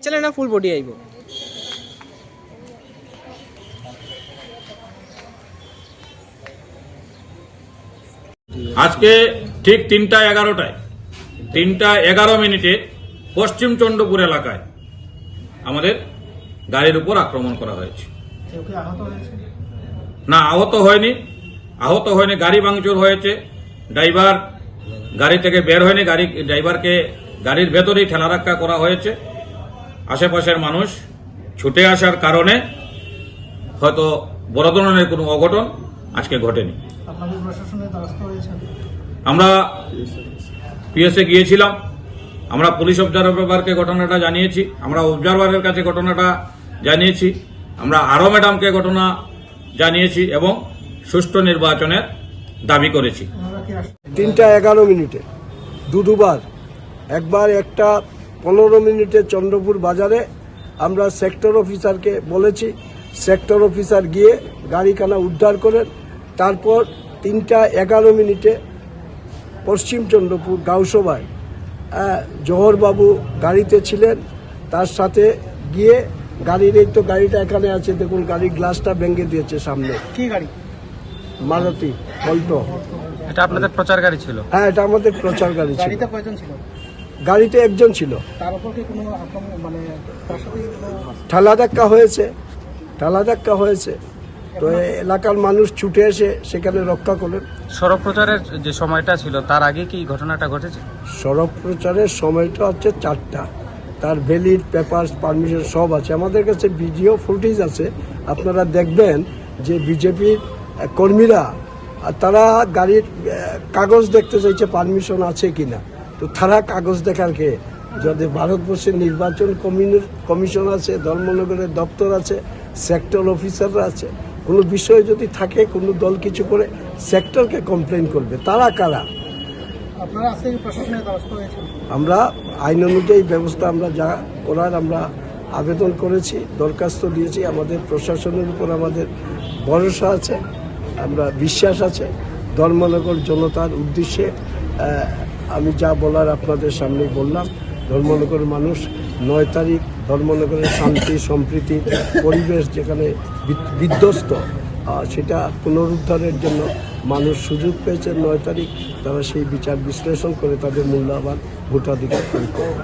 চলে না full body আইব আজকে ঠিক 3:11 পশ্চিম চন্দ্রপুর এলাকায় আমাদের গাড়ির উপর আক্রমণ করা হয়েছে। না, আহত হয়নি, গাড়ি ভাঙচুর হয়েছে। ড্রাইভার গাড়ি থেকে বের হয়নি, ড্রাইভারকে গাড়ির ভেতরেই ঠেলা রাখা করা হয়েছে। আশেপাশের মানুষ ছুটে আসার কারণে হয়তো বড় ধরনের কোনো অঘটন আজকে ঘটেনি। আমরা পিএসএ গিয়েছিলাম, আমরা পুলিশ অবজারভারকে ঘটনাটা জানিয়েছি, আমরা অবজারভারের কাছে ঘটনাটা জানিয়েছি, আমরা আরও ম্যাডামকে ঘটনা জানিয়েছি এবং সুষ্ঠু নির্বাচনের দাবি করেছি। 3:11 দুবার, একবার 1:15 চন্দ্রপুর বাজারে আমরা সেক্টর অফিসারকে বলেছি, সেক্টর অফিসার গিয়ে গাড়িখানা উদ্ধার করেন। তারপর 3:11 পশ্চিম চন্দ্রপুর গাউসভায় জহরবাবু গাড়িতে ছিলেন, তার সাথে গিয়ে গাড়ির এই তো গাড়িটা এখানে আছে, দেখুন গাড়ির গ্লাসটা ভেঙে দিয়েছে সামনে। কি গাড়ি? মারুতি অল্টো। এটা আপনাদের প্রচার গাড়ি ছিল? হ্যাঁ, এটা আমাদের প্রচার গাড়ি ছিল। গাড়িতে কয়জন ছিল? গাড়িতে একজন ছিল। তার উপর কি কোনো আক্রমণ মানে তার সাথে ঠালা ধাক্কা হয়েছে, তো এলাকার মানুষ ছুটে এসে সেখানে রক্ষা করলেন। সড়ক প্রচারের যে সময়টা ছিল তার আগে কি ঘটনাটা ঘটেছে? সড়ক প্রচারের সময়টা হচ্ছে 4টা, তার ভ্যালিড পেপারস পারমিশন সব আছে, আমাদের কাছে ভিডিও ফুটেজ আছে। আপনারা দেখবেন যে বিজেপির কর্মীরা তারা গাড়ির কাগজ দেখতে চাইছে পারমিশন আছে কিনা, তো তারা কাগজ দেখার কে? যদি ভারতবর্ষের নির্বাচন কমিশন আছে, ধর্মনগরের দপ্তর আছে, সেক্টর অফিসাররা আছে, কোনো বিষয় যদি থাকে, কোনো দল কিছু করে সেক্টরকে কমপ্লেন করবে, তারা কারা? আপনারা আজকে প্রশাসনের দ্বারস্থ হয়েছেন? আমরা আইন অনুযায়ী ব্যবস্থা আমরা যা করার আমরা আবেদন করেছি, দরখাস্ত দিয়েছি। আমাদের প্রশাসনের উপর আমাদের ভরসা আছে, আমরা বিশ্বাস আছে। ধর্মনগর জনতার উদ্দেশ্যে আমি যা বলার আপনাদের সামনেই বললাম। ধর্মনগর মানুষ 9 তারিখ ধর্মনগরের শান্তি সম্প্রীতি পরিবেশ যেখানে বিধ্বস্ত, সেটা পুনরুদ্ধারের জন্য মানুষ সুযোগ পেয়েছে 9 তারিখ। তারা সেই বিচার বিশ্লেষণ করে তাদের মূল্যবান ভোটাধিকার প্রয়োগ করবে।